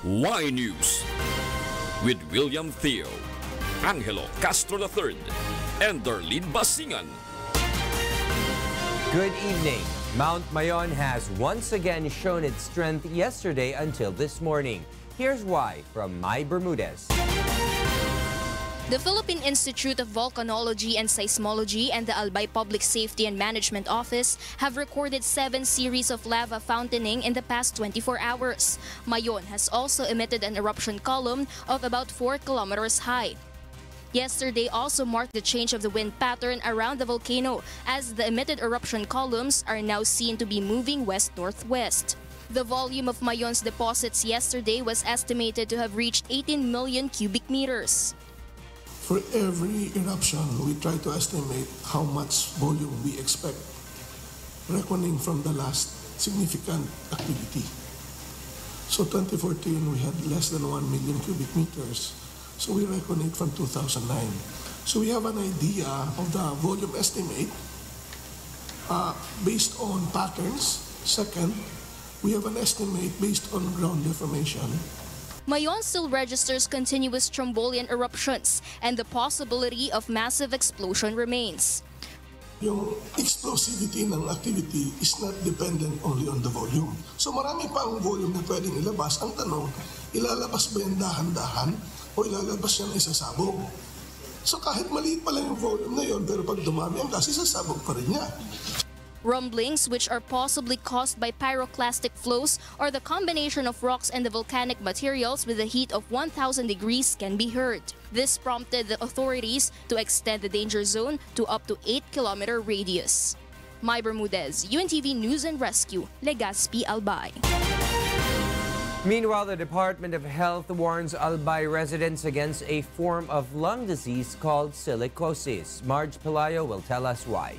Y News with William Theo, Angelo Castro III, and Darlene Basingan. Good evening. Mount Mayon has once again shown its strength yesterday until this morning. Here's why from Mai Bermudez. The Philippine Institute of Volcanology and Seismology and the Albay Public Safety and Management Office have recorded 7 series of lava fountaining in the past 24 hours. Mayon has also emitted an eruption column of about 4 kilometers high. Yesterday also marked the change of the wind pattern around the volcano, as the emitted eruption columns are now seen to be moving west-northwest. The volume of Mayon's deposits yesterday was estimated to have reached 18 million cubic meters. For every eruption, we try to estimate how much volume we expect, reckoning from the last significant activity. So 2014, we had less than 1 million cubic meters. So we reckon it from 2009. So we have an idea of the volume estimate based on patterns. Second, we have an estimate based on ground deformation. Mayon still registers continuous Strombolian eruptions, and the possibility of massive explosion remains. Yung explosivity ng activity is not dependent only on the volume. So marami pa ang volume na pwedeng ilabas. Ang tanong, ilalabas ba yung dahan-dahan o ilalabas yung isasabog? So kahit maliit pa lang yung volume na yun, pero pag dumami ang gas, isasabog pa rin niya. Rumblings, which are possibly caused by pyroclastic flows or the combination of rocks and the volcanic materials with a heat of 1,000 degrees, can be heard. This prompted the authorities to extend the danger zone to up to 8-kilometer radius. Mai Bermudez, UNTV News and Rescue, Legazpi, Albay. Meanwhile, the Department of Health warns Albay residents against a form of lung disease called silicosis. Marge Pelayo will tell us why.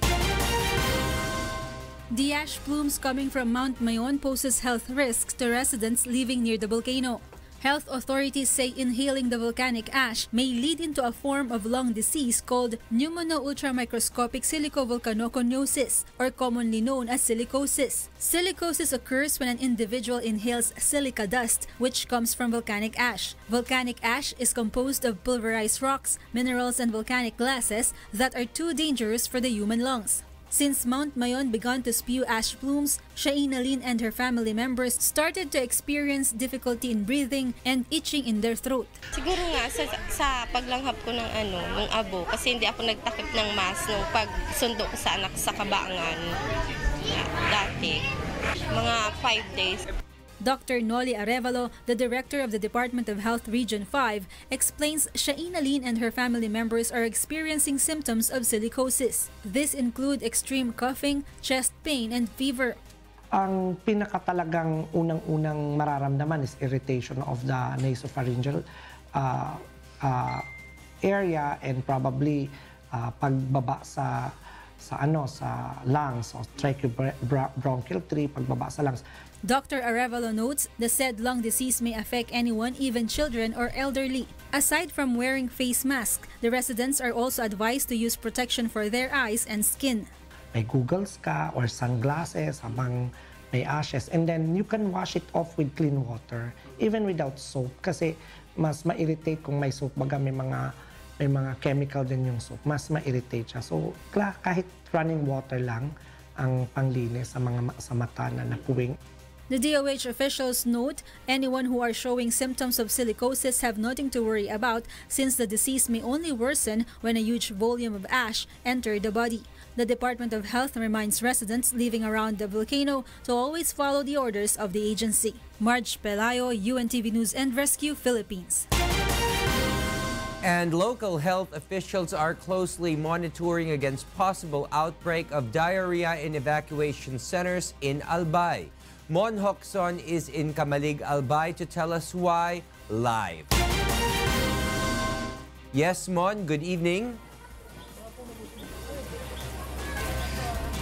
The ash plumes coming from Mount Mayon poses health risks to residents living near the volcano. Health authorities say inhaling the volcanic ash may lead into a form of lung disease called pneumono-ultramicroscopic silicovolcanoconiosis, or commonly known as silicosis. Silicosis occurs when an individual inhales silica dust, which comes from volcanic ash. Volcanic ash is composed of pulverized rocks, minerals, and volcanic gases that are too dangerous for the human lungs. Since Mount Mayon began to spew ash plumes, Shaina Lynn and her family members started to experience difficulty in breathing and itching in their throat. Siguro nga sa paglanghap ko ng ng abo, kasi hindi ako nagtakip ng mask nung pagsundo ko sa anak sa Kabangan dati. Mga 5 days. Dr. Noli Arevalo, the director of the Department of Health Region 5, explains Shaina Lynn and her family members are experiencing symptoms of silicosis. This include extreme coughing, chest pain, and fever. Ang pinakatalagang unang-unang mararamdaman is irritation of the nasopharyngeal area and probably pagbaba sa lungs, so tracheobronchial tree, pagbaba sa lungs. Dr. Arevalo notes the said lung disease may affect anyone, even children or elderly. Aside from wearing face masks, the residents are also advised to use protection for their eyes and skin. May goggles ka or sunglasses habang may ashes, and then you can wash it off with clean water, even without soap, kasi mas ma-irritate kung may soap, baga may mga chemical din yung soap, mas ma-irritate siya. So kahit running water lang ang panglinis sa mata na napuwing. The DOH officials note anyone who are showing symptoms of silicosis have nothing to worry about, since the disease may only worsen when a huge volume of ash enter the body. The Department of Health reminds residents living around the volcano to always follow the orders of the agency. Marge Pelayo, UNTV News and Rescue, Philippines. And local health officials are closely monitoring against possible outbreak of diarrhea in evacuation centers in Albay. Mon Hokson is in Kamalig, Albay to tell us why live. Yes, Mon, good evening.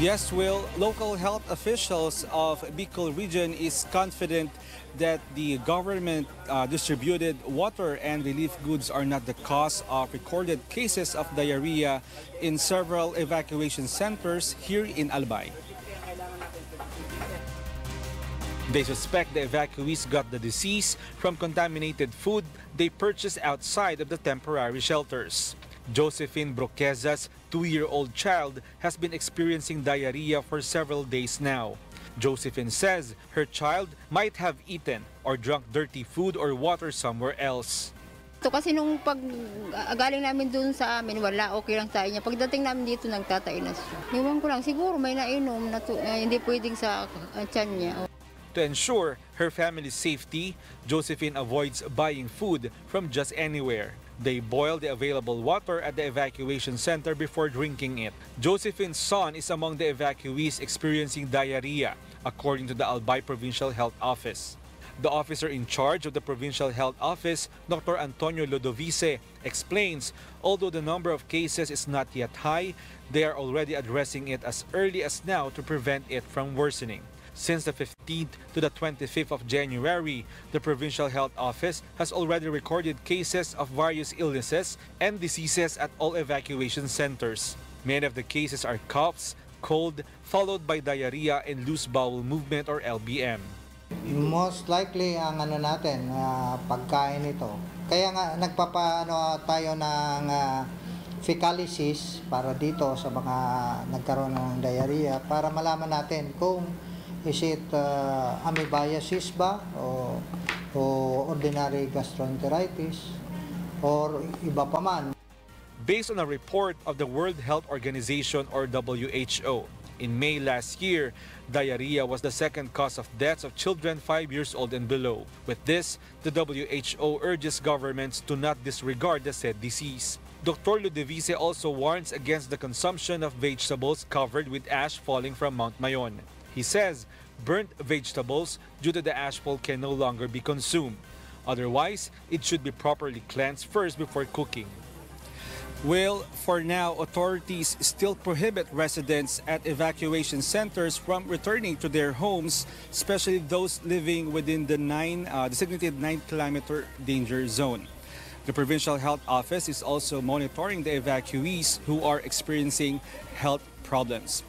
Yes, Will. Local health officials of Bicol region is confident that the government distributed water and relief goods are not the cause of recorded cases of diarrhea in several evacuation centers here in Albay. They suspect the evacuees got the disease from contaminated food they purchased outside of the temporary shelters. Josephine Broqueza's 2-year-old child has been experiencing diarrhea for several days now. Josephine says her child might have eaten or drunk dirty food or water somewhere else. Ito kasi nung galing namin dun sa amin, wala, okay lang tayo niya. Pagdating namin dito, nagtatay na siya. Iwan ko lang, siguro may nainom na hindi pwedeng sa tiyan niya. To ensure her family's safety, Josephine avoids buying food from just anywhere. They boil the available water at the evacuation center before drinking it. Josephine's son is among the evacuees experiencing diarrhea, according to the Albay Provincial Health Office. The officer in charge of the Provincial Health Office, Dr. Antonio Lodovice, explains although the number of cases is not yet high, they are already addressing it as early as now to prevent it from worsening. Since the 15th to the 25th of January, the Provincial Health Office has already recorded cases of various illnesses and diseases at all evacuation centers. Many of the cases are coughs, cold, followed by diarrhea and loose bowel movement or LBM. Most likely ang pagkain ito. Kaya nga nagpapaano tayo ng fecalysis para dito sa mga nagkaroon ng diarrhea para malaman natin kung is it amoebiasis ba o ordinary gastroenteritis or iba pa man. Based on a report of the World Health Organization or WHO, in May last year, diarrhea was the second cause of deaths of children 5 years old and below. With this, the WHO urges governments to not disregard the said disease. Dr. Ludovice also warns against the consumption of vegetables covered with ash falling from Mount Mayon. He says burnt vegetables due to the ashfall can no longer be consumed. Otherwise, it should be properly cleansed first before cooking. Well, for now, authorities still prohibit residents at evacuation centers from returning to their homes, especially those living within the designated 9-kilometer danger zone. The Provincial Health Office is also monitoring the evacuees who are experiencing health problems.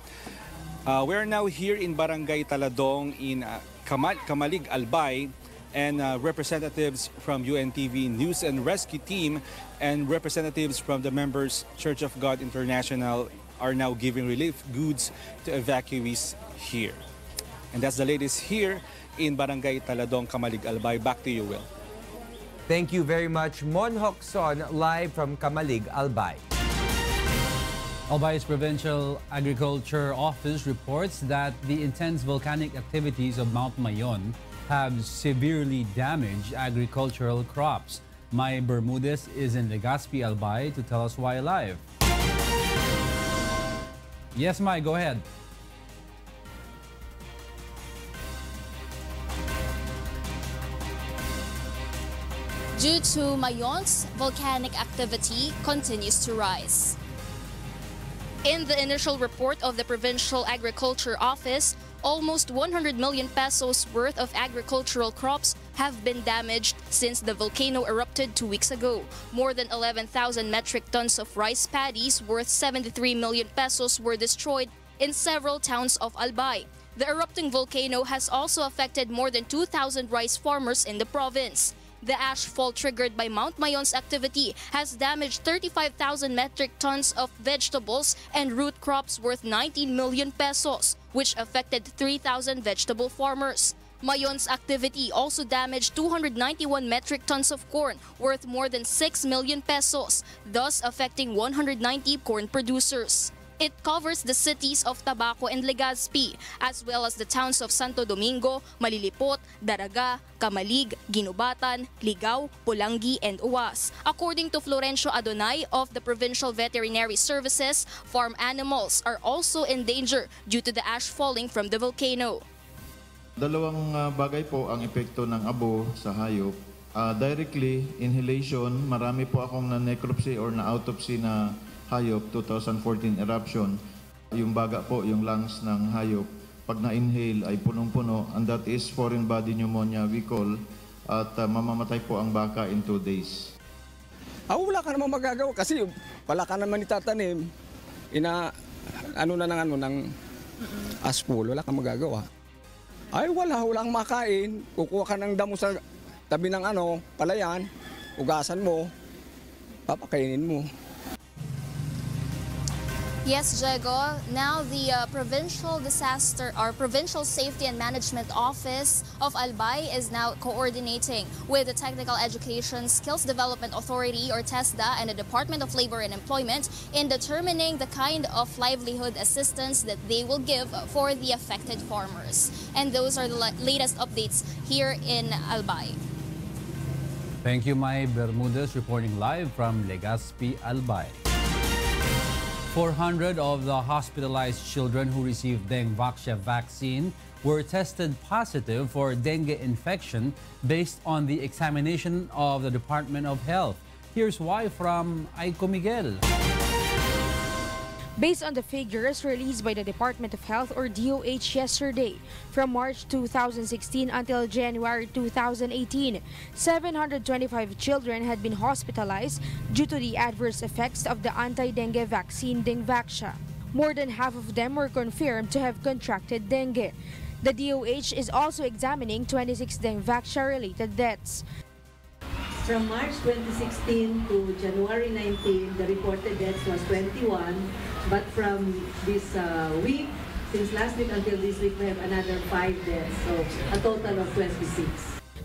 We are now here in Barangay Taladong in Kamalig, Albay, and representatives from UNTV News and Rescue Team and representatives from the Members Church of God International are now giving relief goods to evacuees here. And that's the latest here in Barangay Taladong, Kamalig, Albay. Back to you, Will. Thank you very much, Mon Hokson, live from Kamalig, Albay. Albay's Provincial Agriculture Office reports that the intense volcanic activities of Mount Mayon have severely damaged agricultural crops. Mai Bermudez is in Legazpi, Albay to tell us why live. Yes, Mai, go ahead. Due to Mayon's volcanic activity continues to rise. In the initial report of the Provincial Agriculture Office, almost 100 million pesos worth of agricultural crops have been damaged since the volcano erupted 2 weeks ago. More than 11,000 metric tons of rice paddies worth 73 million pesos were destroyed in several towns of Albay. The erupting volcano has also affected more than 2,000 rice farmers in the province. The ashfall triggered by Mount Mayon's activity has damaged 35,000 metric tons of vegetables and root crops worth 19 million pesos, which affected 3,000 vegetable farmers. Mayon's activity also damaged 291 metric tons of corn worth more than 6 million pesos, thus affecting 190 corn producers. It covers the cities of Tabaco and Legazpi, as well as the towns of Santo Domingo, Malilipot, Daraga, Kamalig, Ginubatan, Ligao, Pulangi, and Uwas. According to Florencio Adonay of the Provincial Veterinary Services, farm animals are also in danger due to the ash falling from the volcano. Dalawang bagay po ang epekto ng abo sa hayop. Directly, inhalation, marami po akong na-necropsy or na-autopsy na hayop, 2014 eruption. Yung baga po, yung lungs ng hayop, pag na-inhale ay punong-puno, and that is foreign body pneumonia we call, at mamamatay po ang baka in 2 days. Wala ka naman magagawa kasi wala ka naman itatanim. Ng asphalt, wala kang magagawa. Ay walang makain. Kukuha ka ng damo sa tabi ng palayan, ugasan mo, papakainin mo. Yes, Diego. Now the Provincial Safety and Management Office of Albay is now coordinating with the Technical Education Skills Development Authority or TESDA and the Department of Labor and Employment in determining the kind of livelihood assistance that they will give for the affected farmers. And those are the latest updates here in Albay. Thank you, Mai Bermudez, reporting live from Legazpi, Albay. 400 of the hospitalized children who received Dengue vaccine were tested positive for dengue infection based on the examination of the Department of Health. Here's why from Aiko Miguel. Based on the figures released by the Department of Health or DOH yesterday, from March 2016 until January 2018, 725 children had been hospitalized due to the adverse effects of the anti-dengue vaccine Dengvaxia. More than half of them were confirmed to have contracted dengue. The DOH is also examining 26 Dengvaxia-related deaths. From March 2016 to January 19, the reported deaths was 21. But from this week, since last week until this week, we have another 5 deaths. So a total of 26.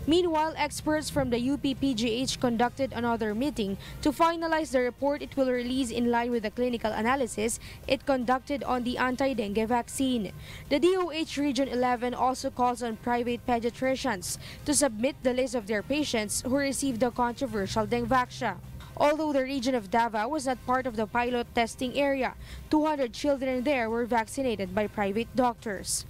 Meanwhile, experts from the UP-PGH conducted another meeting to finalize the report it will release in line with the clinical analysis it conducted on the anti-dengue vaccine. The DOH Region 11 also calls on private pediatricians to submit the list of their patients who received the controversial Dengvaxia. Although the region of Davao was not part of the pilot testing area, 200 children there were vaccinated by private doctors.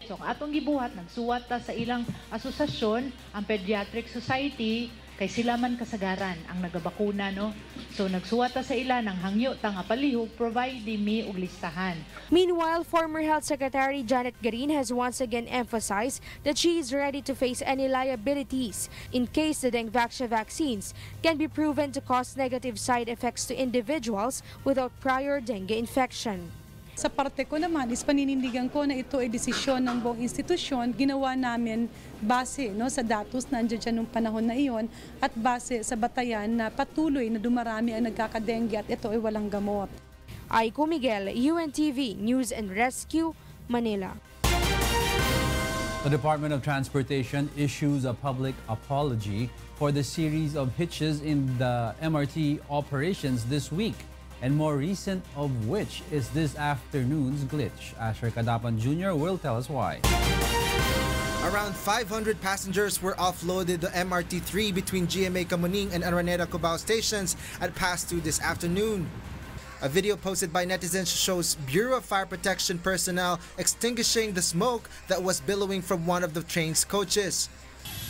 So ang atong gibuhat, nagsuwat ta sa ilang asosasyon, ang Pediatric Society, kay sila man kasagaran ang nagabakuna, no? So nagsuwat ta sa ila ng hangyo ta nga palihog, provide mi og listahan. Meanwhile, former Health Secretary Janet Garin has once again emphasized that she is ready to face any liabilities in case the Dengvaxia vaccines can be proven to cause negative side effects to individuals without prior dengue infection. Sa parte ko naman is paninindigan ko na ito ay desisyon ng buong institusyon. Ginawa namin base sa datos na andyan dyan nung panahon na iyon at base sa batayan na patuloy na dumarami ang nagkakadengue at ito ay walang gamot. Aiko Miguel, UNTV News and Rescue, Manila. The Department of Transportation issues a public apology for the series of hitches in the MRT operations this week. And more recent of which is this afternoon's glitch. Asher Cadapan Jr. will tell us why. Around 500 passengers were offloaded the MRT3 between GMA Kamuning and Araneta Cubao stations at past 2 this afternoon. A video posted by netizens shows Bureau of Fire Protection personnel extinguishing the smoke that was billowing from one of the train's coaches.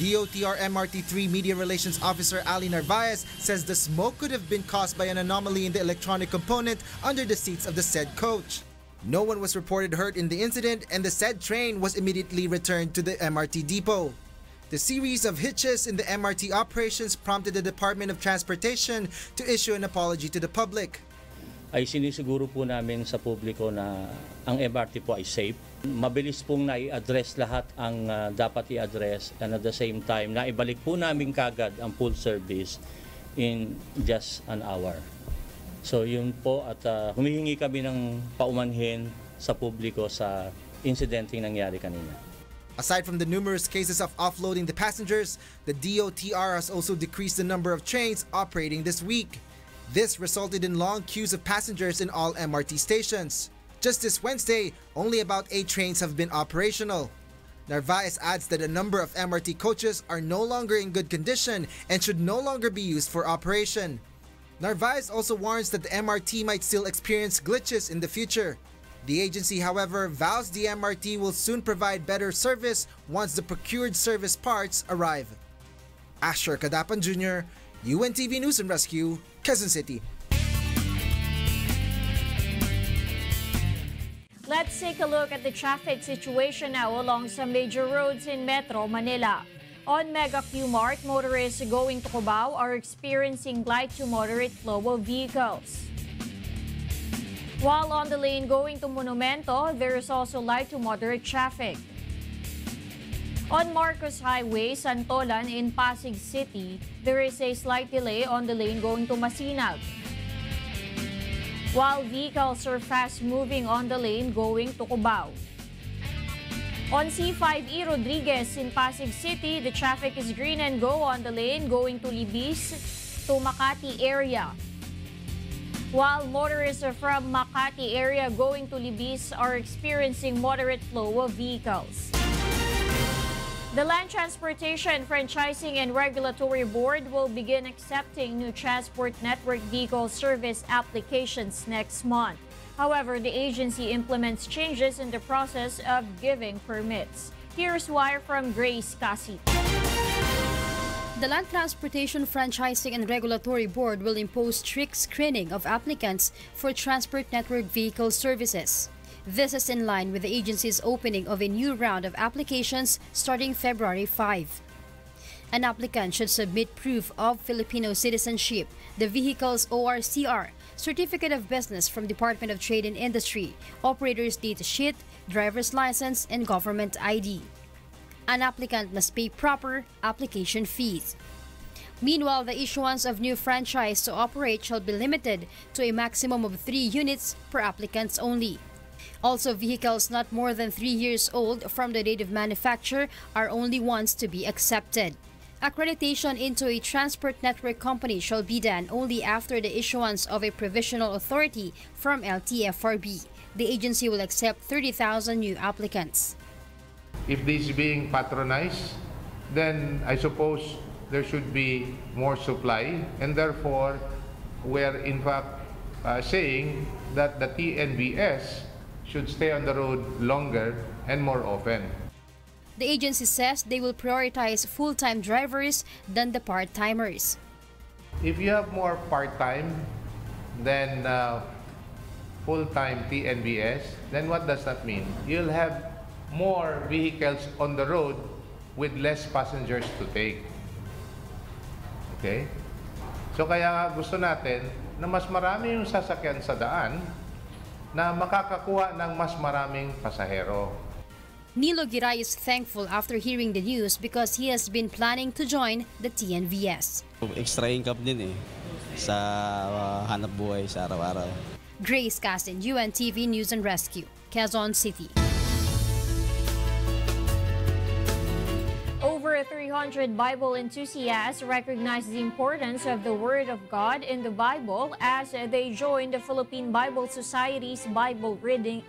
DOTR MRT3 Media Relations Officer Ali Narvaez says the smoke could have been caused by an anomaly in the electronic component under the seats of the said coach. No one was reported hurt in the incident and the said train was immediately returned to the MRT depot. The series of hitches in the MRT operations prompted the Department of Transportation to issue an apology to the public. Ay sinisiguro po namin sa publiko na ang MRT po ay safe. Mabilis pong na-i-address lahat ang dapat i-address and at the same time naibalik po namin kagad ang full service in just an hour. So yun po at humihingi kami ng paumanhin sa publiko sa insidenteng nangyari kanina. Aside from the numerous cases of offloading the passengers, the DOTR has also decreased the number of trains operating this week. This resulted in long queues of passengers in all MRT stations. Just this Wednesday, only about 8 trains have been operational. Narvaez adds that a number of MRT coaches are no longer in good condition and should no longer be used for operation. Narvaez also warns that the MRT might still experience glitches in the future. The agency, however, vows the MRT will soon provide better service once the procured service parts arrive. Asher Cadapan Jr., UNTV News and Rescue, Quezon City. Let's take a look at the traffic situation now along some major roads in Metro Manila. On Mega Q Mart, motorists going to Cubao are experiencing light to moderate flow of vehicles. While on the lane going to Monumento, there is also light to moderate traffic. On Marcos Highway, Santolan in Pasig City, there is a slight delay on the lane going to Masinag, while vehicles are fast-moving on the lane going to Cubao. On C5E Rodriguez in Pasig City, the traffic is green and go on the lane going to Libis to Makati area, while motorists from Makati area going to Libis are experiencing moderate flow of vehicles. The Land Transportation Franchising and Regulatory Board will begin accepting new transport network vehicle service applications next month. However, the agency implements changes in the process of giving permits. Here's wire from Grace Kasi. The Land Transportation Franchising and Regulatory Board will impose strict screening of applicants for transport network vehicle services. This is in line with the agency's opening of a new round of applications starting February 5. An applicant should submit proof of Filipino citizenship, the vehicle's ORCR, Certificate of Business from Department of Trade and Industry, operator's data sheet, driver's license, and government ID. An applicant must pay proper application fees. Meanwhile, the issuance of new franchise to operate shall be limited to a maximum of 3 units per applicants only. Also, vehicles not more than 3 years old from the date of manufacture are only ones to be accepted. Accreditation into a transport network company shall be done only after the issuance of a provisional authority from LTFRB. The agency will accept 30,000 new applicants. If this is being patronized, then I suppose there should be more supply, and therefore we're in fact saying that the TNVS should stay on the road longer and more often. The agency says they will prioritize full-time drivers than the part-timers. If you have more part-time than full-time TNVS, then what does that mean? You'll have more vehicles on the road with less passengers to take. Okay? So kaya gusto natin na mas marami yung sasakyan sa daan na makakakuha ng mas maraming pasahero. Nilo Giray is thankful after hearing the news because he has been planning to join the TNVS. Extra income din sa hanap buhay sa araw-araw. Grace Casin, UNTV News and Rescue, Quezon City. Over 300 Bible enthusiasts recognize the importance of the Word of God in the Bible as they join the Philippine Bible Society's Bible reading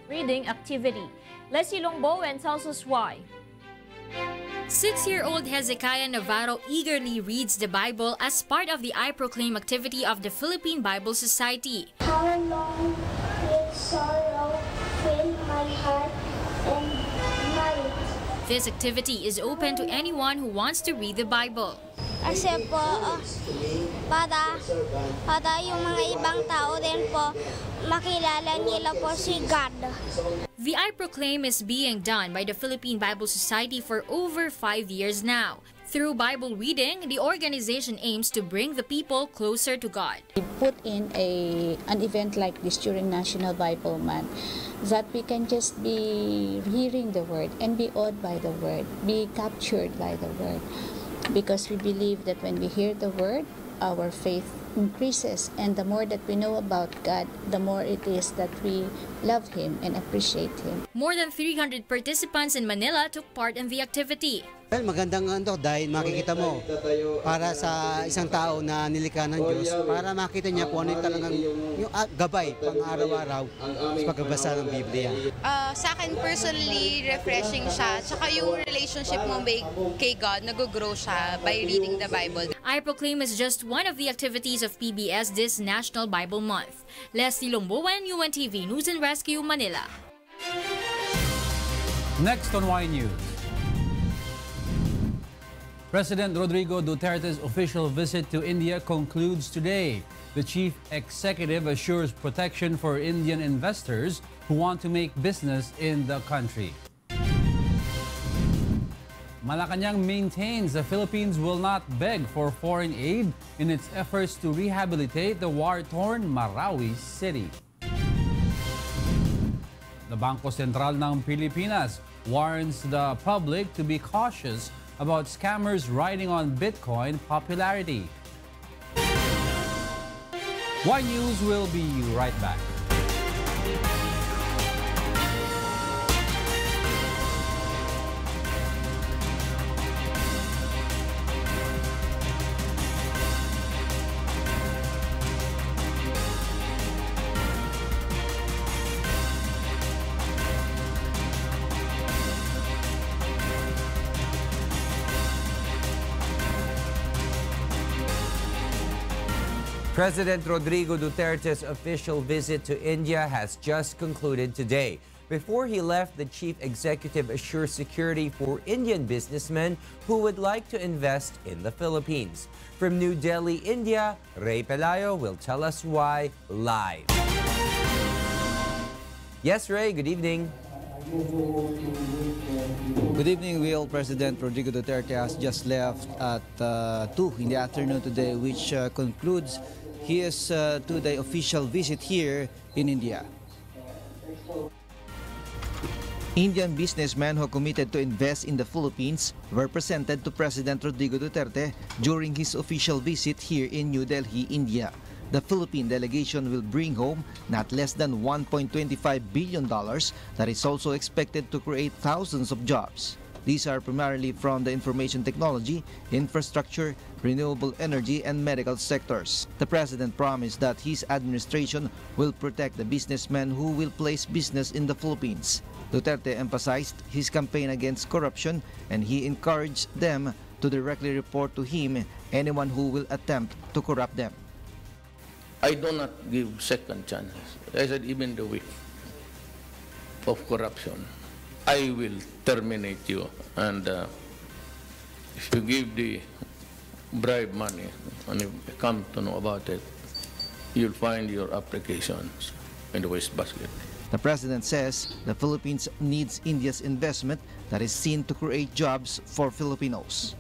activity. Leslie Longbowen tells us why. 6-year-old Hezekiah Navarro eagerly reads the Bible as part of the I Proclaim activity of the Philippine Bible Society. How long will sorrow fill my heart and night? This activity is open to anyone who wants to read the Bible. Kasi po, para yung mga ibang tao din po, makilala nila po si God. The I Proclaim is being done by the Philippine Bible Society for over 5 years now. Through Bible reading, the organization aims to bring the people closer to God. We put in an event like this during National Bible Month, that we can just be hearing the Word and be awed by the Word, be captured by the Word. Because we believe that when we hear the Word, our faith increases, and the more that we know about God, the more it is that we love Him and appreciate Him. More than 300 participants in Manila took part in the activity. Well, magandang dahil makikita mo para sa isang tao na nilikha ng Diyos, para makita niya kung ano yung talagang yung gabay pang araw-araw sa pagbabasa ng Biblia. Sa akin personally, refreshing siya. Tsaka yung relationship mo kay God, nag-grow siya by reading the Bible. I Proclaim is just one of the activities of PBS this National Bible Month. Leslie Longbowen, UNTV News and Rescue, Manila. Next on Y News. President Rodrigo Duterte's official visit to India concludes today. The chief executive assures protection for Indian investors who want to make business in the country. Malacañang maintains the Philippines will not beg for foreign aid in its efforts to rehabilitate the war-torn Marawi City. The Bangko Sentral ng Pilipinas warns the public to be cautious about scammers riding on Bitcoin popularity. Y News will be right back. President Rodrigo Duterte's official visit to India has just concluded today. Before he left, the chief executive assured security for Indian businessmen who would like to invest in the Philippines. From New Delhi, India, Ray Pelayo will tell us why live. Yes, Ray, good evening. Good evening, Will. President Rodrigo Duterte has just left at 2 in the afternoon today, which concludes his two-day official visit here in India. Indian businessmen who committed to invest in the Philippines were presented to President Rodrigo Duterte during his official visit here in New Delhi, India. The Philippine delegation will bring home not less than $1.25 billion that is also expected to create thousands of jobs. These are primarily from the information technology, infrastructure, renewable energy, and medical sectors. The president promised that his administration will protect the businessmen who will place business in the Philippines. Duterte emphasized his campaign against corruption, and he encouraged them to directly report to him anyone who will attempt to corrupt them. I do not give second chances. I said even the week of corruption, I will terminate you, and if you give the bribe money and if you come to know about it, you'll find your applications in the wastebasket. The president says the Philippines needs India's investment that is seen to create jobs for Filipinos.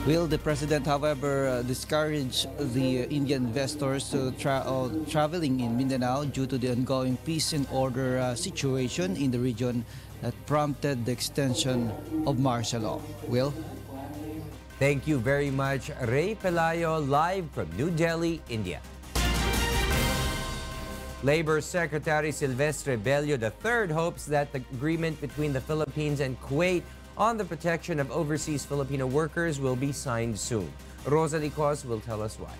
Will the president, however, discourage the Indian investors to traveling in Mindanao due to the ongoing peace and order situation in the region that prompted the extension of martial law? Will? Thank you very much, Ray Pelayo, live from New Delhi, India. Labor Secretary Silvestre Bello III hopes that the agreement between the Philippines and Kuwait on the protection of overseas Filipino workers will be signed soon. Rosalie Cos will tell us why.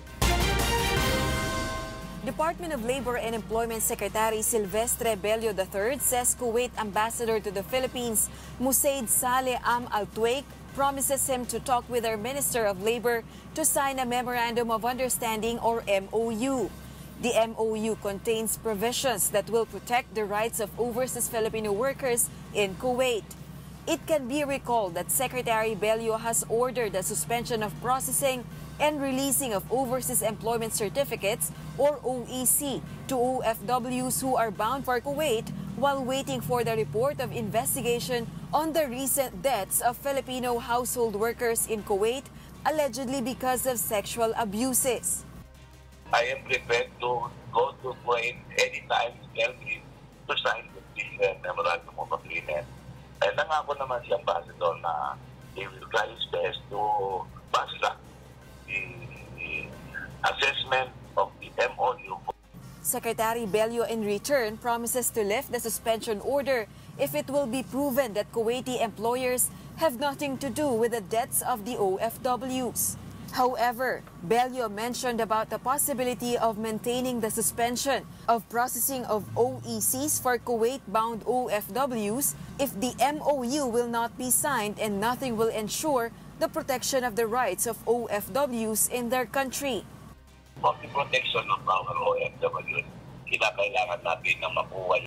Department of Labor and Employment Secretary Silvestre Bello III says Kuwait Ambassador to the Philippines, Musaid Saleh Al-Tuaik, promises him to talk with their Minister of Labor to sign a Memorandum of Understanding or MOU. The MOU contains provisions that will protect the rights of overseas Filipino workers in Kuwait. It can be recalled that Secretary Bello has ordered the suspension of processing and releasing of Overseas Employment Certificates or OEC to OFWs who are bound for Kuwait while waiting for the report of investigation on the recent deaths of Filipino household workers in Kuwait, allegedly because of sexual abuses. I am prepared to go to Kuwait anytime you tell me to sign this memorandum of agreement. And nangako naman si Ambassador na he will try his best to fast-track the assessment of the MOU. Secretary Bello in return promises to lift the suspension order if it will be proven that Kuwaiti employers have nothing to do with the deaths of the OFWs. However, Bello mentioned about the possibility of maintaining the suspension of processing of OECs for Kuwait-bound OFWs if the MOU will not be signed and nothing will ensure the protection of the rights of OFWs in their country. For the protection of our OFWs, kinakailangan natin na makuha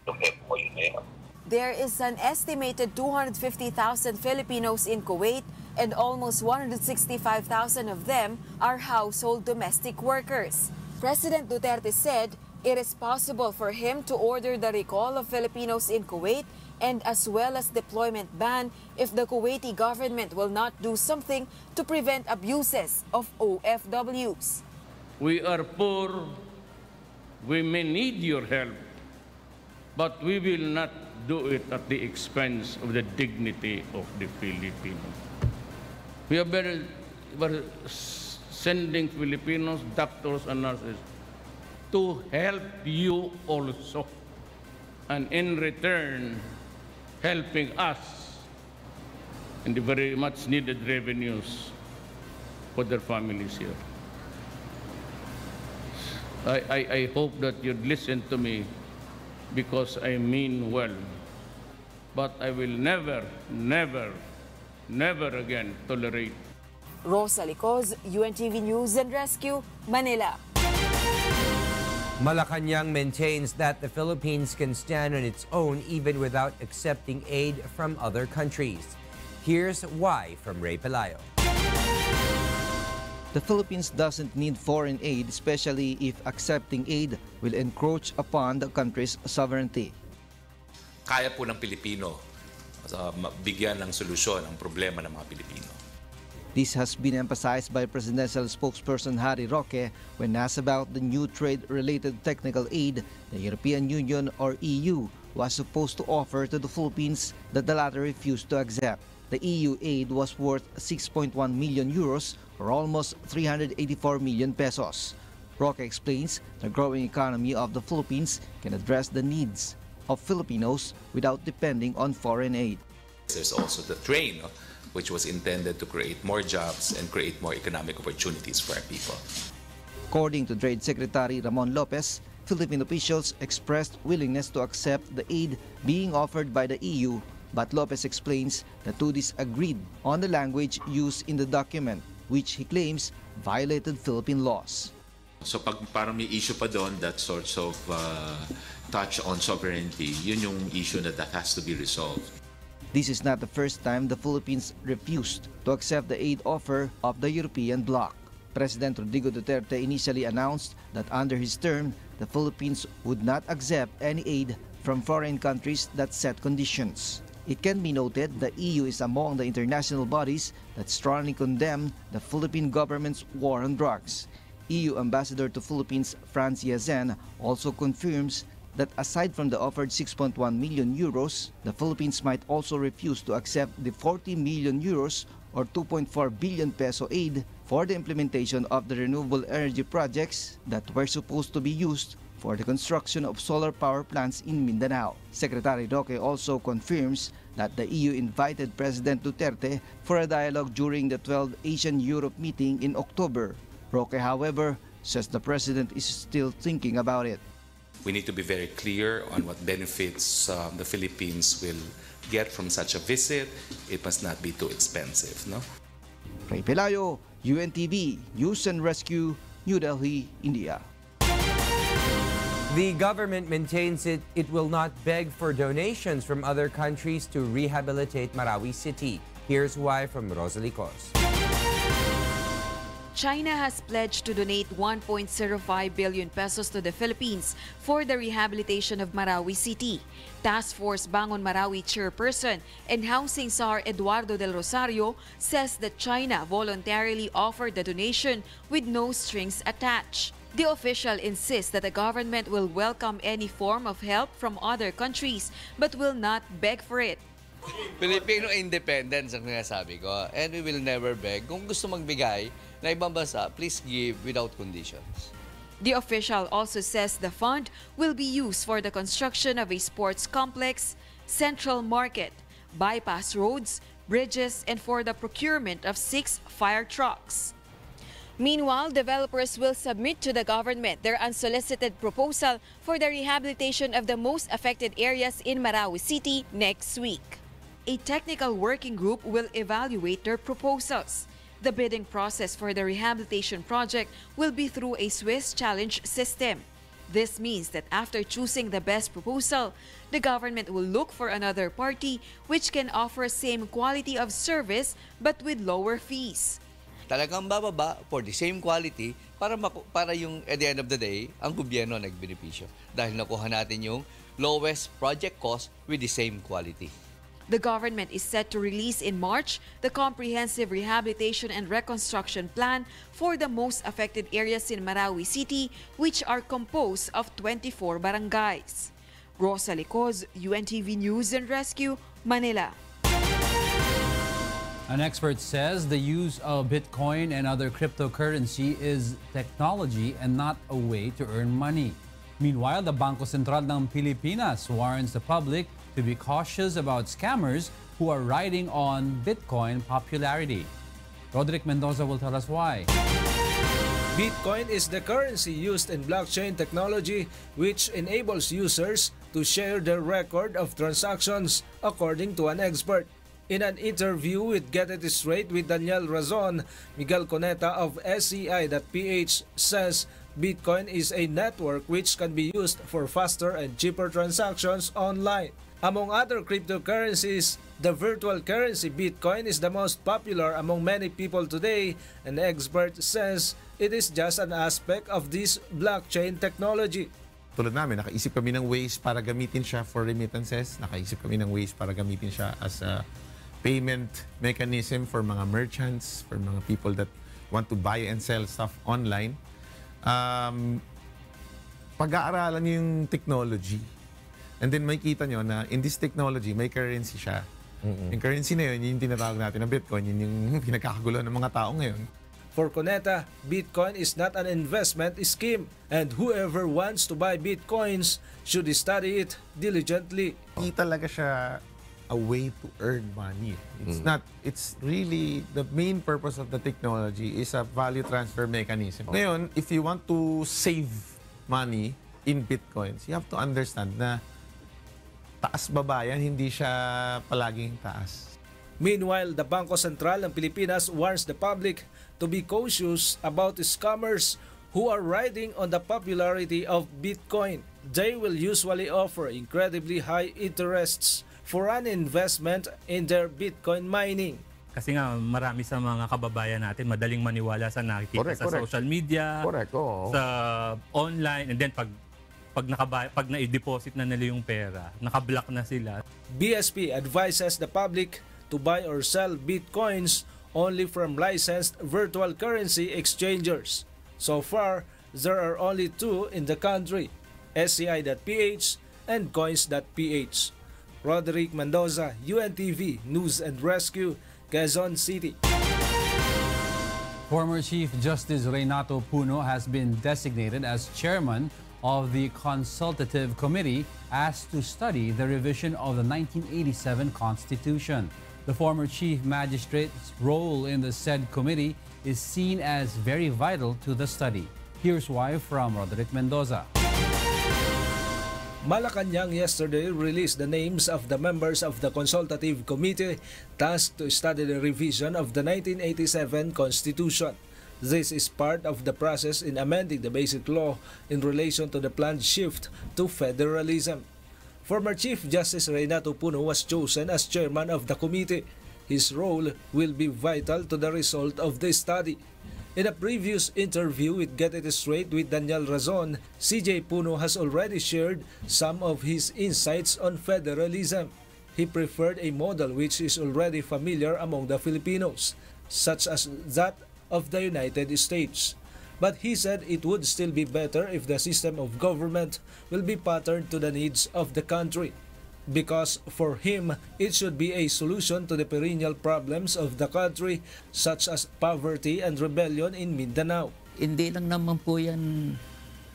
yung MOU na yun. There is an estimated 250,000 Filipinos in Kuwait, and almost 165,000 of them are household domestic workers. President Duterte said it is possible for him to order the recall of Filipinos in Kuwait and as well as deployment ban if the Kuwaiti government will not do something to prevent abuses of OFWs. We are poor, we may need your help, but we will not do it at the expense of the dignity of the Filipinos. We are sending Filipinos, doctors and nurses, to help you also, and in return, helping us in the very much needed revenues for their families here. I hope that you'd listen to me because I mean well. But I will never, never, never again tolerate. Rosa Licoz, UNTV News and Rescue, Manila. Malacañang maintains that the Philippines can stand on its own even without accepting aid from other countries. Here's why from Ray Pelayo. The Philippines doesn't need foreign aid, especially if accepting aid will encroach upon the country's sovereignty. Kaya po ng Pilipino bigyan ng solusyon ang problema ng mga Pilipino. This has been emphasized by presidential spokesperson Harry Roque when asked about the new trade-related technical aid the European Union or EU was supposed to offer to the Philippines that the latter refused to accept. The EU aid was worth 6.1 million euros or almost 384 million pesos. Roque explains the growing economy of the Philippines can address the needs of Filipinos without depending on foreign aid. There's also the train, which was intended to create more jobs and create more economic opportunities for our people. According to Trade Secretary Ramon Lopez, Philippine officials expressed willingness to accept the aid being offered by the EU, but Lopez explains the two disagreed on the language used in the document, which he claims violated Philippine laws. So pag parang may issue pa doon, that sorts of touch on sovereignty, yun yung issue that has to be resolved. This is not the first time the Philippines refused to accept the aid offer of the European bloc. President Rodrigo Duterte initially announced that under his term, the Philippines would not accept any aid from foreign countries that set conditions. It can be noted the EU is among the international bodies that strongly condemn the Philippine government's war on drugs. EU Ambassador to Philippines Franz Yazen also confirms that aside from the offered 6.1 million euros, the Philippines might also refuse to accept the 40 million euros or 2.4 billion peso aid for the implementation of the renewable energy projects that were supposed to be used for the construction of solar power plants in Mindanao. Secretary Roque also confirms that the EU invited President Duterte for a dialogue during the 12th Asian-Europe meeting in October. Roque, however, says the President is still thinking about it. We need to be very clear on what benefits the Philippines will get from such a visit. It must not be too expensive, no? Ray Pelayo, UNTV, News and Rescue, New Delhi, India. The government maintains it will not beg for donations from other countries to rehabilitate Marawi City. Here's why from Rosalie Cos. China has pledged to donate 1.05 billion pesos to the Philippines for the rehabilitation of Marawi City. Task Force Bangon Marawi chairperson and housing czar Eduardo del Rosario says that China voluntarily offered the donation with no strings attached. The official insists that the government will welcome any form of help from other countries but will not beg for it. Filipino independence ang sinasabi ko, and we will never beg. Kung gusto magbigay na ibang bansa, please give without conditions. The official also says the fund will be used for the construction of a sports complex, central market, bypass roads, bridges, and for the procurement of 6 fire trucks. Meanwhile, developers will submit to the government their unsolicited proposal for the rehabilitation of the most affected areas in Marawi City next week. A technical working group will evaluate their proposals. The bidding process for the rehabilitation project will be through a Swiss challenge system. This means that after choosing the best proposal, the government will look for another party which can offer same quality of service but with lower fees. Talagang bababa for the same quality para yung at the end of the day, ang gobyerno nagbenepisyo. Dahil nakuha natin yung lowest project cost with the same quality. The government is set to release in March the comprehensive rehabilitation and reconstruction plan for the most affected areas in Marawi City, which are composed of 24 barangays. Rosa Licoz, UNTV News and Rescue, Manila. An expert says the use of Bitcoin and other cryptocurrency is technology and not a way to earn money. Meanwhile, the Bangko Sentral ng Pilipinas warns the public to be cautious about scammers who are riding on Bitcoin popularity. Rodrigo Mendoza will tell us why. Bitcoin is the currency used in blockchain technology, which enables users to share their record of transactions, according to an expert. In an interview with Get It Straight with Daniel Razon, Miguel Coneta of SCI.ph says Bitcoin is a network which can be used for faster and cheaper transactions online. Among other cryptocurrencies, the virtual currency Bitcoin is the most popular among many people today. An expert says it is just an aspect of this blockchain technology. Tulad namin, nakaisip kami ng ways para gamitin siya for remittances. Nakaisip kami ng ways para gamitin siya as a payment mechanism for mga merchants, for mga people that want to buy and sell stuff online. Pag-aaralan yung technology. And then makikita nyo na in this technology, may currency siya. Yung currency na yun, yung tinatawag natin na Bitcoin, yun yung pinagkakagulo ng mga tao ngayon. For Coneta, Bitcoin is not an investment scheme, and whoever wants to buy Bitcoins should study it diligently. Hindi talaga siya a way to earn money. It's not, it's really, the main purpose of the technology is a value transfer mechanism. Ngayon, if you want to save money in Bitcoins, you have to understand na taas-baba yan, hindi siya palaging taas. Meanwhile, the Bangko Sentral ng Pilipinas warns the public to be cautious about scammers who are riding on the popularity of Bitcoin. They will usually offer incredibly high interests for an investment in their Bitcoin mining. Kasi nga marami sa mga kababayan natin madaling maniwala sa nakikita sa social media, sa online, and then pag na-deposit na nila yung pera, naka-block na sila. BSP advises the public to buy or sell Bitcoins only from licensed virtual currency exchangers. So far, there are only 2 in the country, SCI.ph and Coins.ph. Rodrigo Mendoza, UNTV News and Rescue, Quezon City. Former Chief Justice Renato Puno has been designated as chairman of the Consultative Committee asked to study the revision of the 1987 Constitution. The former Chief Magistrate's role in the said committee is seen as very vital to the study. Here's why from Rodrigo Mendoza. Malacañang yesterday released the names of the members of the Consultative Committee tasked to study the revision of the 1987 Constitution. This is part of the process in amending the basic law in relation to the planned shift to federalism. Former Chief Justice Renato Puno was chosen as chairman of the committee. His role will be vital to the result of the study. In a previous interview with Get It Straight with Daniel Razon, CJ Puno has already shared some of his insights on federalism. He preferred a model which is already familiar among the Filipinos, such as that of the United States. But he said it would still be better if the system of government will be patterned to the needs of the country. Because for him, it should be a solution to the perennial problems of the country such as poverty and rebellion in Mindanao. Hindi lang naman po yan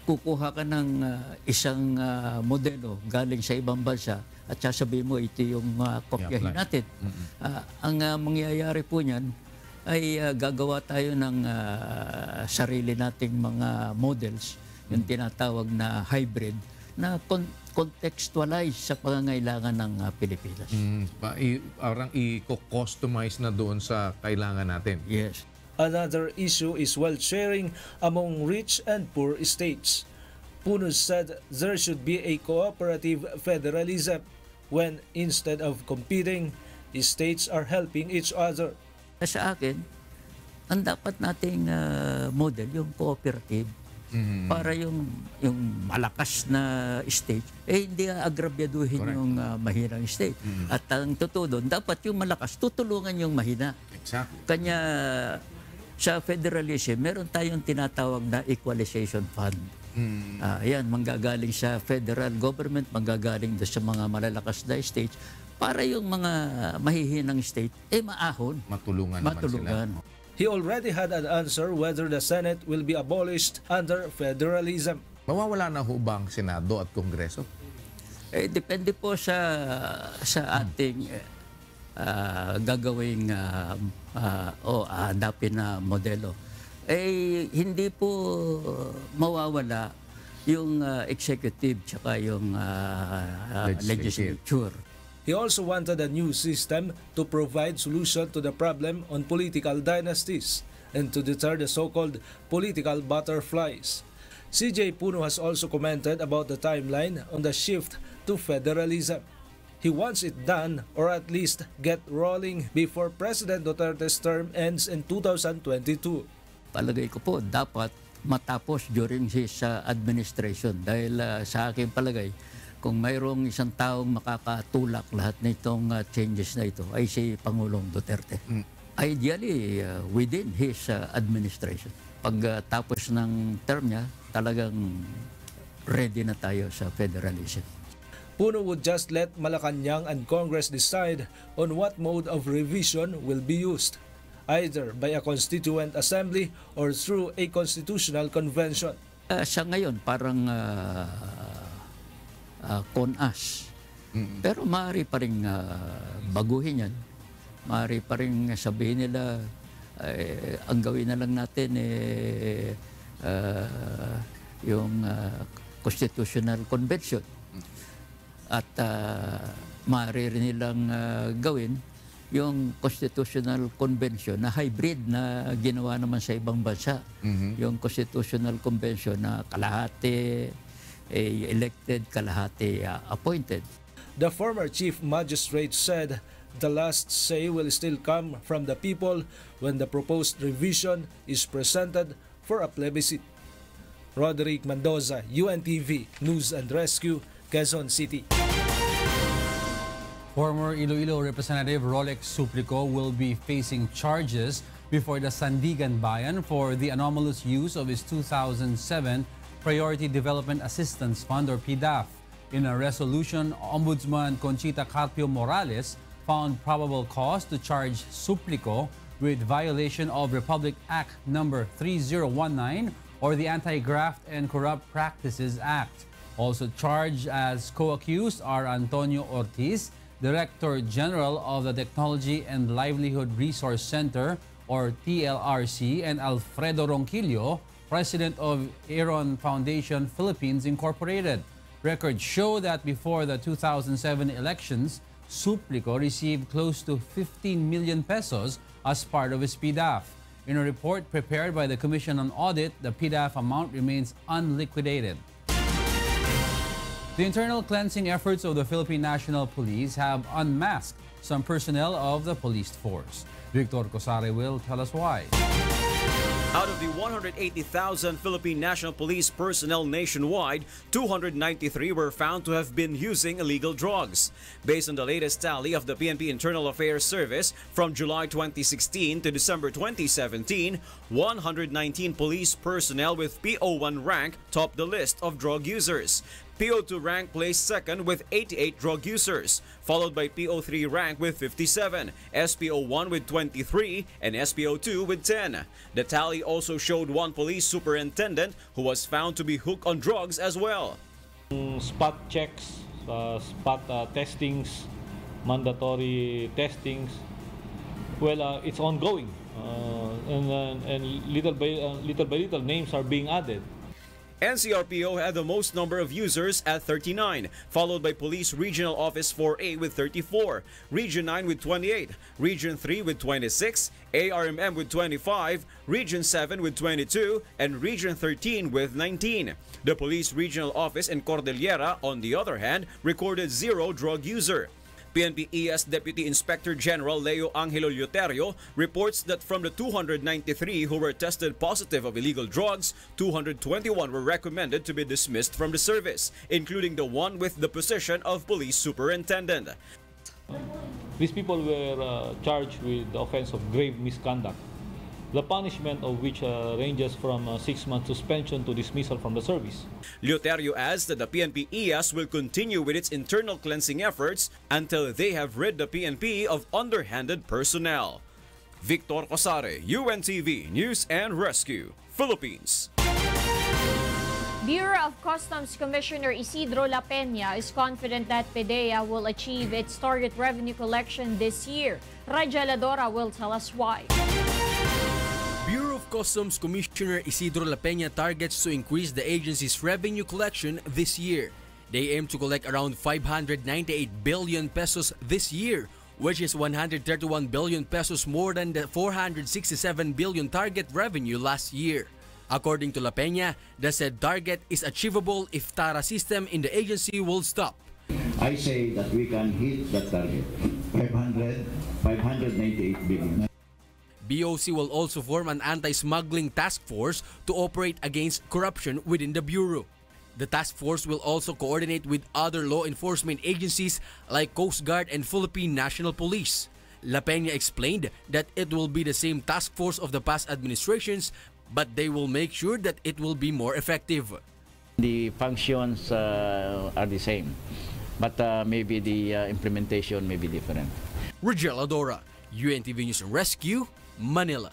kukuha ka ng isang modelo galing sa ibang bansa at sasabihin mo ito yung kopyahin natin. Ang mangyayari po niyan ay gagawa tayo ng sarili nating mga models, yung tinatawag na hybrid, na contextualize sa pangangailangan ng Pilipinas. Parang i-customize na doon sa kailangan natin. Yes. Another issue is wealth sharing among rich and poor states. Puno said there should be a cooperative federalism when instead of competing, states are helping each other. Sa akin, ang dapat nating model, yung cooperative para yung malakas na state, hindi agrabyaduhin yung mahinang state. At ang totoo doon, dapat yung malakas tutulungan yung mahina. Exactly. Kanya sa federalism, meron tayong tinatawag na equalization fund. Ayan, manggagaling sa federal government, manggagaling sa mga malalakas na states, para yung mga mahihinang state, maahon. Matulungan naman sila. He already had an answer whether the Senate will be abolished under federalism. Mawawala na ho ba ang Senado at Kongreso? Depende po sa ating gagawing o hanapin na modelo. Hindi po mawawala yung executive tsaka yung legislature. He also wanted a new system to provide solution to the problem on political dynasties and to deter the so-called political butterflies. CJ Puno has also commented about the timeline on the shift to federalism. He wants it done or at least get rolling before President Duterte's term ends in 2022. Palagay ko po dapat matapos during his administration dahil sa aking palagay, kung mayroong isang taong makakatulak lahat nitong changes na ito ay si Pangulong Duterte. Ideally, within his administration. Pag tapos ng term niya, talagang ready na tayo sa federalism. Puno would just let Malacañang and Congress decide on what mode of revision will be used, either by a constituent assembly or through a constitutional convention. Sa ngayon, parang con-us. Pero maaari pa rin baguhin yan. Maaari pa rin sabihin nila, ang gawin na lang natin yung constitutional convention. At maaari rin nilang gawin yung constitutional convention na hybrid na ginawa naman sa ibang bansa. Yung constitutional convention na kalahati elected, kalahati appointed. The former chief magistrate said the last say will still come from the people when the proposed revision is presented for a plebiscite. Rodrigo Mendoza, UNTV, News and Rescue, Quezon City. Former Iloilo Representative Rolex Suplico will be facing charges before the Sandigan Bayan for the anomalous use of his 2007 Priority Development Assistance Fund or PDAF. In a resolution, Ombudsman Conchita Carpio Morales found probable cause to charge Suplico with violation of Republic Act No. 3019 or the Anti-Graft and Corrupt Practices Act. Also charged as co-accused are Antonio Ortiz, Director General of the Technology and Livelihood Resource Center or TLRC, and Alfredo Ronquillo, President of Aeron Foundation Philippines Incorporated. Records show that before the 2007 elections, Suplico received close to 15 million pesos as part of his PDAF. In a report prepared by the Commission on Audit, the PDAF amount remains unliquidated. The internal cleansing efforts of the Philippine National Police have unmasked some personnel of the police force. Victor Cosare will tell us why. Out of the 180,000 Philippine National Police personnel nationwide, 293 were found to have been using illegal drugs. Based on the latest tally of the PNP Internal Affairs Service, from July 2016 to December 2017, 119 police personnel with PO1 rank topped the list of drug users. PO2 rank placed second with 88 drug users, followed by PO3 rank with 57, SPO1 with 23, and SPO2 with 10. The tally also showed one police superintendent who was found to be hooked on drugs as well. Spot checks, spot testings, mandatory testings, well, it's ongoing, and little by little names are being added. NCRPO had the most number of users at 39, followed by Police Regional Office 4A with 34, Region 9 with 28, Region 3 with 26, ARMM with 25, Region 7 with 22, and Region 13 with 19. The Police Regional Office in Cordillera, on the other hand, recorded 0 drug user. PNP-ES Deputy Inspector General Leo Angelo Leuterio reports that from the 293 who were tested positive of illegal drugs, 221 were recommended to be dismissed from the service, including the one with the position of police superintendent. These people were charged with the offense of grave misconduct, the punishment of which ranges from 6 months suspension to dismissal from the service. Leuterio adds that the PNP-ES will continue with its internal cleansing efforts until they have rid the PNP of underhanded personnel. Victor Cosare, UNTV News and Rescue, Philippines. Bureau of Customs Commissioner Isidro La Peña is confident that PDAF will achieve its target revenue collection this year. Raja Ladora will tell us why. Bureau of Customs Commissioner Isidro La Peña targets to increase the agency's revenue collection this year. They aim to collect around 598 billion pesos this year, which is 131 billion pesos more than the 467 billion target revenue last year. According to La Peña, the said target is achievable if TARA system in the agency will stop. I say that we can hit that target, 598 billion. BOC will also form an anti-smuggling task force to operate against corruption within the Bureau. The task force will also coordinate with other law enforcement agencies like Coast Guard and Philippine National Police. La Peña explained that it will be the same task force of the past administrations, but they will make sure that it will be more effective. The functions are the same, but maybe the implementation may be different. Rigel Adora, UNTV News and Rescue, Manila.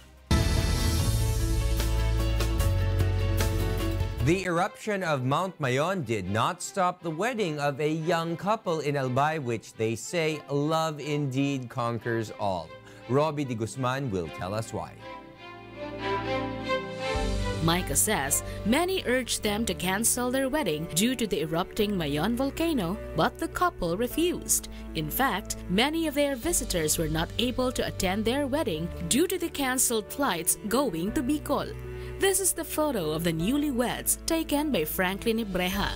The eruption of Mount Mayon did not stop the wedding of a young couple in Albay, which they say love indeed conquers all. Robbie de Guzman will tell us why. Micah says many urged them to cancel their wedding due to the erupting Mayon volcano, but the couple refused. In fact, many of their visitors were not able to attend their wedding due to the canceled flights going to Bicol. This is the photo of the newlyweds taken by Franklin Ibreja.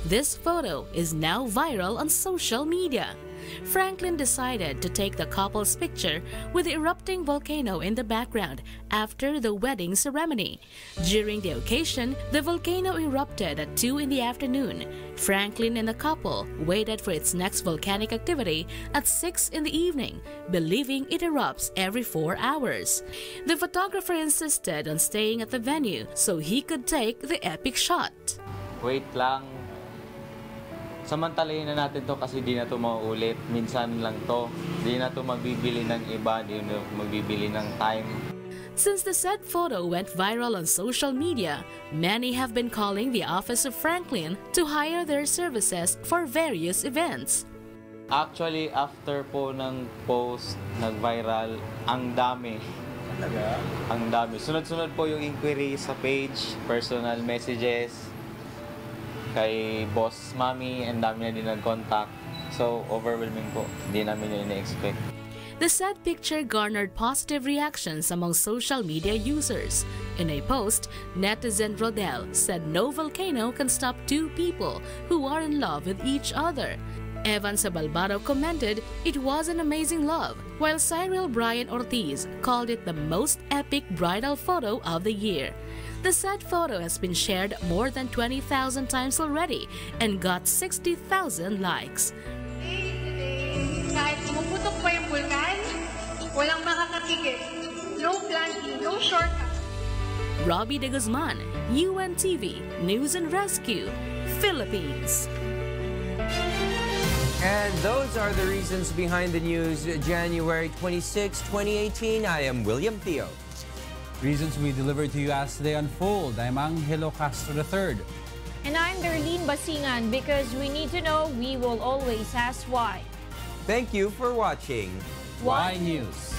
This photo is now viral on social media. Franklin decided to take the couple's picture with the erupting volcano in the background after the wedding ceremony. During the occasion, the volcano erupted at 2 in the afternoon. Franklin and the couple waited for its next volcanic activity at 6 in the evening, believing it erupts every 4 hours. The photographer insisted on staying at the venue so he could take the epic shot. Wait lang. Samantalahin na natin to kasi di na to mauulit. Minsan lang to. Di na to magbibili ng iba, di na magbibili ng time. Since the said photo went viral on social media, many have been calling the office of Franklin to hire their services for various events. Actually, after po ng post, nag-viral, ang dami. Talaga? Ang dami. Sunod-sunod po yung inquiry sa page, personal messages, kay boss mami, and dami na din nag-contact. So, overwhelming po. Hindi namin yun ina-expect. The said picture garnered positive reactions among social media users. In a post, netizen Rodel said no volcano can stop two people who are in love with each other. Evan Sabalbaro commented it was an amazing love, while Cyril Brian Ortiz called it the most epic bridal photo of the year. The said photo has been shared more than 20,000 times already and got 60,000 likes. Kahit pumuputok pa yung vulkan, walang makakakigit. No plan B, no shortcut. Robbie de Guzman, UNTV News and Rescue, Philippines. And those are the reasons behind the news, January 26, 2018. I am William Theo. Reasons we deliver to you as they unfold. I'm Angelo Castro III. And I'm Darlene Basingan. Because we need to know, we will always ask why. Thank you for watching Why News.